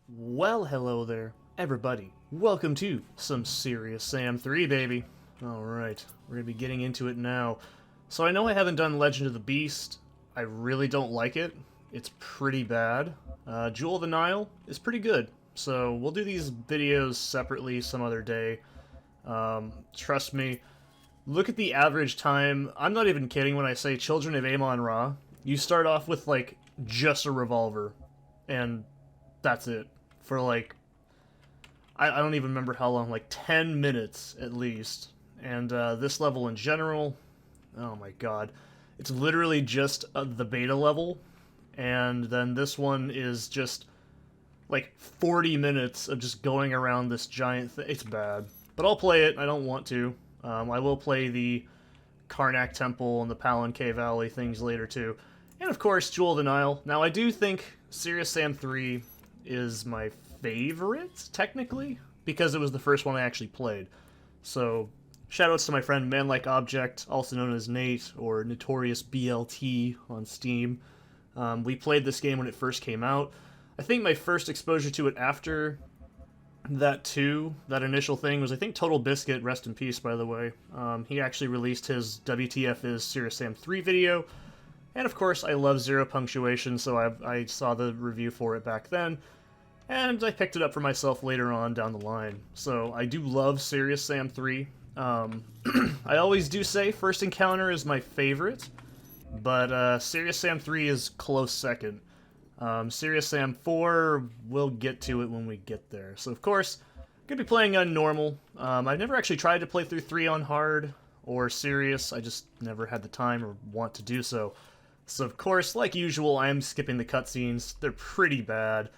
Well, hello there, everybody. Welcome to some Serious Sam 3, baby. Alright, we're gonna be getting into it now. So I know I haven't done Legend of the Beast. I really don't like it. It's pretty bad. Jewel of the Nile is pretty good. So we'll do these videos separately some other day. Trust me, look at the average time. I'm not even kidding when I say Children of Amon-Ra. You start off with, like, just a revolver. And that's it. For, like, I don't even remember how long, like 10 minutes at least. And this level in general, oh my god. It's literally just the beta level. And then this one is just, like, 40 minutes of just going around this giant thing. It's bad. But I'll play it. I don't want to. I will play the Karnak Temple and the Palanque Valley things later too. And of course, Jewel of the Nile. Now I do think Serious Sam 3 is my favorite, technically, because it was the first one I actually played. So, shoutouts to my friend Manlike Object, also known as Nate, or Notorious BLT on Steam. We played this game when it first came out. I think my first exposure to it after that too, that initial thing, was I think Total Biscuit, rest in peace by the way. He actually released his WTF is Serious Sam 3 video, and of course I love Zero Punctuation, so I saw the review for it back then, and I picked it up for myself later on down the line. So I do love Serious Sam 3. I always do say First Encounter is my favorite, but Serious Sam 3 is close second. Serious Sam 4, we'll get to it when we get there. So, of course, I'm going to be playing on normal. I've never actually tried to play through 3 on hard or serious. I just never had the time or want to do so. So, of course, like usual, I am skipping the cutscenes. They're pretty bad.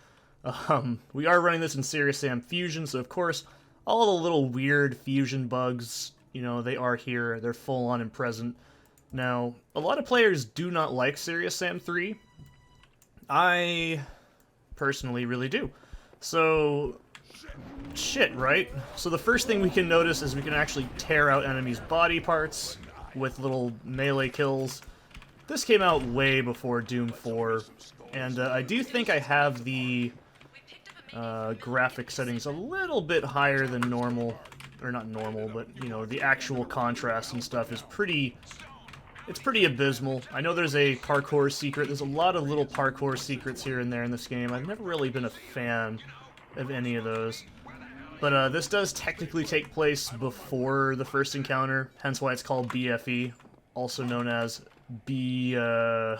We are running this in Serious Sam Fusion, so, of course, all the little weird fusion bugs, you know, they are here. They're full on and present. Now, a lot of players do not like Serious Sam 3. I personally really do. So, shit, right? So the first thing we can notice is we can actually tear out enemies' body parts with little melee kills. This came out way before Doom 4, and I do think I have the graphic settings a little bit higher than normal. Or not normal, but, you know, the actual contrast and stuff is pretty... It's pretty abysmal. I know there's a parkour secret. There's a lot of little parkour secrets here and there in this game. I've never really been a fan of any of those. But this does technically take place before the first encounter, hence why it's called BFE, also known as Bumfuck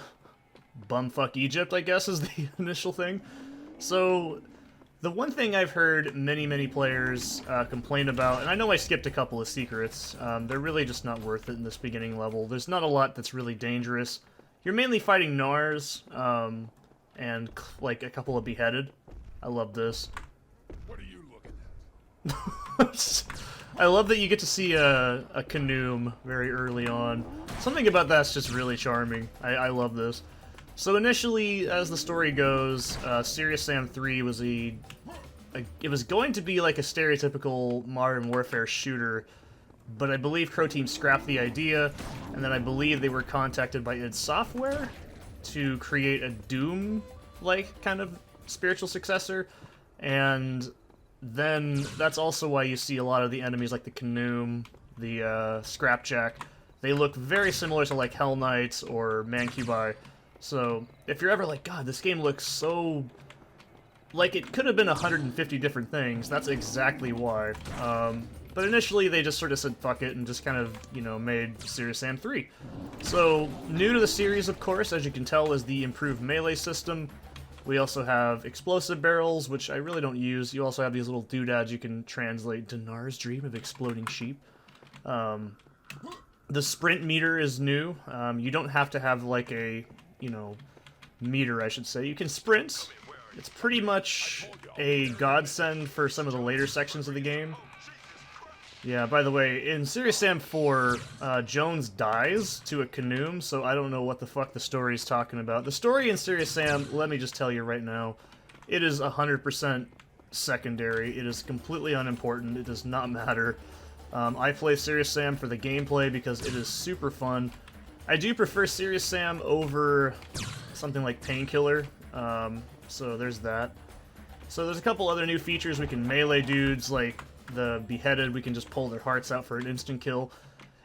Egypt, I guess, is the initial thing. So, the one thing I've heard many players complain about, and I know I skipped a couple of secrets, they're really just not worth it in this beginning level. There's not a lot that's really dangerous. You're mainly fighting Nars, and like a couple of beheaded. I love this. What are you looking at? I love that you get to see a Canoom very early on. Something about that's just really charming. I love this. So initially, as the story goes, Serious Sam 3 was it was going to be like a stereotypical Modern Warfare shooter, but I believe Crow Team scrapped the idea, and then I believe they were contacted by id Software to create a Doom-like kind of spiritual successor, and then that's also why you see a lot of the enemies like the Canoom, the Scrapjack. They look very similar to like Hell Knights or Mancubi. So, if you're ever like, God, this game looks so... like it could have been 150 different things, that's exactly why. But initially they just sort of said fuck it and just kind of, you know, made Serious Sam 3. So, new to the series, of course, as you can tell, is the improved melee system. We also have explosive barrels, which I really don't use. You also have these little doodads you can translate. Dinar's Dream of Exploding Sheep. The sprint meter is new. You don't have to have like a... you know, meter, I should say. You can sprint. It's pretty much a godsend for some of the later sections of the game. Yeah, by the way, in Serious Sam 4, Jones dies to a Canoom, so I don't know what the fuck the story's talking about. The story in Serious Sam, let me just tell you right now, it is 100% secondary. It is completely unimportant. It does not matter. I play Serious Sam for the gameplay because it is super fun. I do prefer Serious Sam over something like Painkiller, so there's that. So there's a couple other new features. We can melee dudes, like the beheaded, we can just pull their hearts out for an instant kill.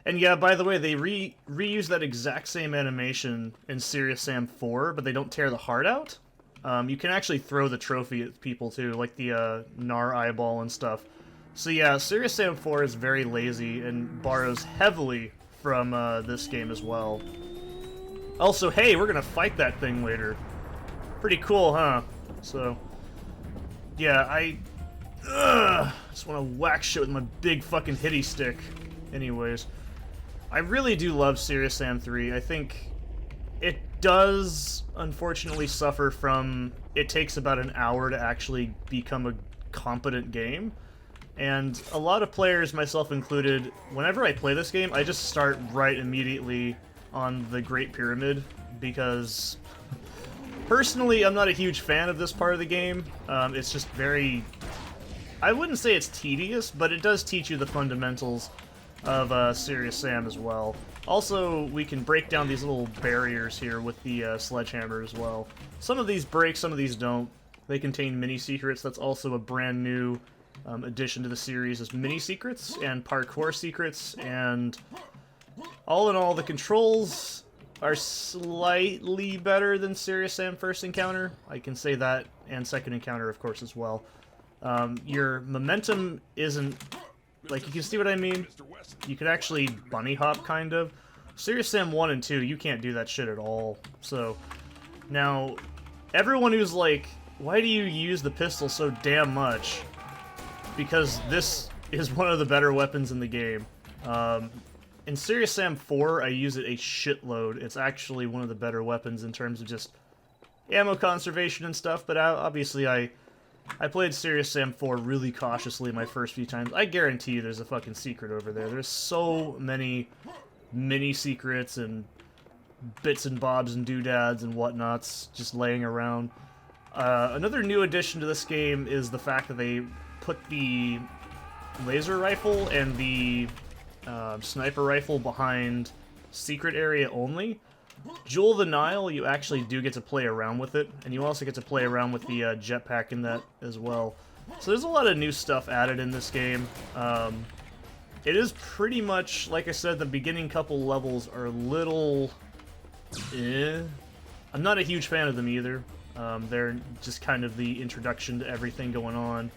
And yeah, by the way, they reuse that exact same animation in Serious Sam 4, but they don't tear the heart out. You can actually throw the trophy at people too, like the Nar eyeball and stuff. So yeah, Serious Sam 4 is very lazy and borrows heavily from this game as well. Also, hey, we're gonna fight that thing later. Pretty cool, huh? So, yeah, I just want to whack shit with my big fucking hitty stick. Anyways, I really do love Serious Sam 3. I think it does, unfortunately, suffer from it takes about an hour to actually become a competent game. And a lot of players, myself included, whenever I play this game, I just start right immediately on the Great Pyramid, because personally, I'm not a huge fan of this part of the game. It's just very... I wouldn't say it's tedious, but it does teach you the fundamentals of Serious Sam as well. Also, we can break down these little barriers here with the sledgehammer as well. Some of these break, some of these don't. They contain mini-secrets. That's also a brand new addition to the series, is mini-secrets and parkour secrets, and all in all, the controls are slightly better than Serious Sam First Encounter. I can say that, and Second Encounter, of course, as well. Your momentum isn't... Like, you can see what I mean? You could actually bunny hop, kind of. Serious Sam 1 and 2, you can't do that shit at all. So, now, everyone who's like, why do you use the pistol so damn much? Because this is one of the better weapons in the game. In Serious Sam 4, I use it a shitload. It's actually one of the better weapons in terms of just ammo conservation and stuff, but obviously I played Serious Sam 4 really cautiously my first few times. I guarantee you there's a fucking secret over there. There's so many mini-secrets and bits and bobs and doodads and whatnots just laying around. Another new addition to this game is the fact that they put the laser rifle and the sniper rifle behind secret area only. Jewel of the Nile, you actually do get to play around with it, and you also get to play around with the jetpack in that as well. So there's a lot of new stuff added in this game. It is pretty much, like I said, the beginning couple levels are a little... I'm not a huge fan of them either. They're just kind of the introduction to everything going on.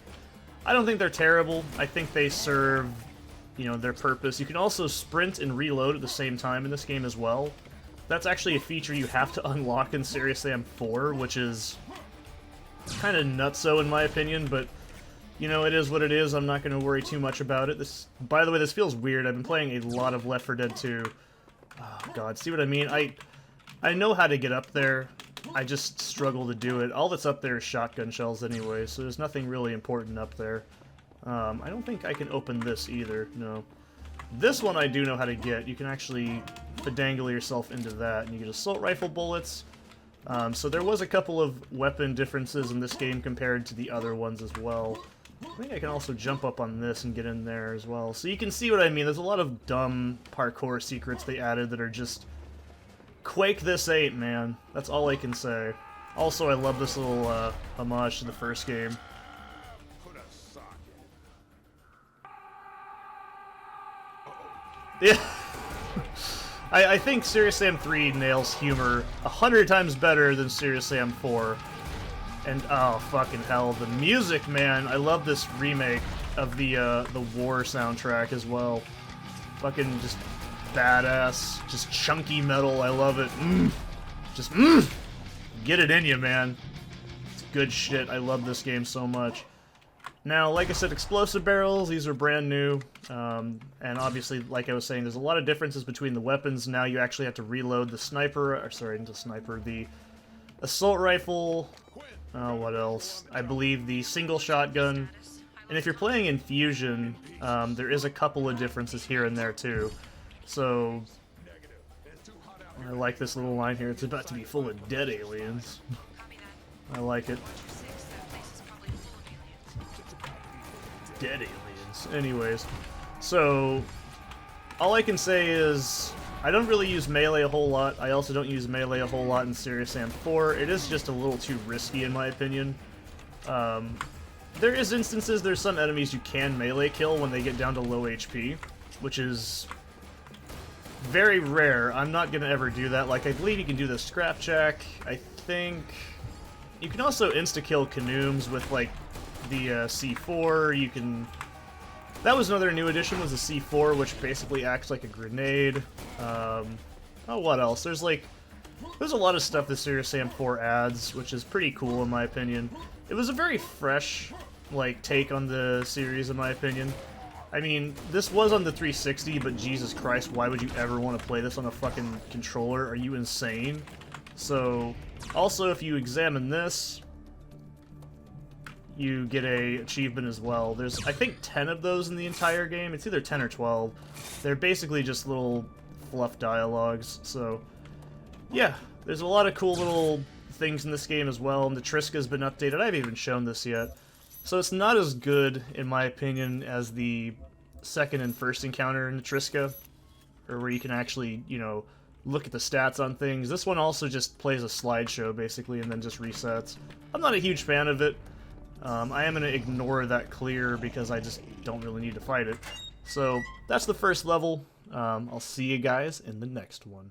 I don't think they're terrible. I think they serve, you know, their purpose. You can also sprint and reload at the same time in this game as well. That's actually a feature you have to unlock in Serious Sam 4, which is kind of nutso in my opinion, but, you know, it is what it is. I'm not going to worry too much about it. By the way, this feels weird. I've been playing a lot of Left 4 Dead 2. Oh, God, see what I mean? I know how to get up there. I just struggle to do it. All that's up there is shotgun shells anyway, so there's nothing really important up there. I don't think I can open this either, no. This one I do know how to get. You can actually dangle yourself into that, and you get assault rifle bullets. So there was a couple of weapon differences in this game compared to the other ones as well. I think I can also jump up on this and get in there as well. So you can see what I mean. There's a lot of dumb parkour secrets they added that are just... Quake this ain't, man. That's all I can say. Also, I love this little homage to the first game. Yeah. I think Serious Sam 3 nails humor 100 times better than Serious Sam 4. And oh fucking hell, the music, man! I love this remake of the War soundtrack as well. Fucking just badass, just chunky metal. I love it. Just get it in you, man. It's good shit. I love this game so much. Now, like I said, explosive barrels, these are brand new, and obviously, like I was saying, there's a lot of differences between the weapons. Now you actually have to reload the the assault rifle, what else? I believe the single shotgun, and if you're playing in Fusion, there is a couple of differences here and there too. So, I like this little line here, it's about to be full of dead aliens. I like it. Dead aliens. Anyways, so all I can say is I don't really use melee a whole lot. I also don't use melee a whole lot in Serious Sam 4. It is just a little too risky in my opinion. There is instances, there's some enemies you can melee kill when they get down to low HP, which is very rare. I'm not gonna ever do that. Like, I believe you can do the scrap jack. I think you can also insta-kill Canoons with, like, the C4. You can... That was another new addition, was the C4, which basically acts like a grenade. Oh, what else? There's a lot of stuff that Serious Sam 4 adds, which is pretty cool in my opinion. It was a very fresh, like, take on the series in my opinion. I mean, this was on the 360, but Jesus Christ, why would you ever want to play this on a fucking controller? Are you insane? So, also, if you examine this, you get a achievement as well. There's, I think, 10 of those in the entire game. It's either 10 or 12. They're basically just little fluff dialogues, so... Yeah, there's a lot of cool little things in this game as well, and the Triska's been updated. I haven't even shown this yet. So it's not as good, in my opinion, as the second and first encounter in the Triska, or where you can actually, you know, look at the stats on things. This one also just plays a slideshow, basically, and then just resets. I'm not a huge fan of it. I am going to ignore that clear because I just don't really need to fight it. So that's the first level. I'll see you guys in the next one.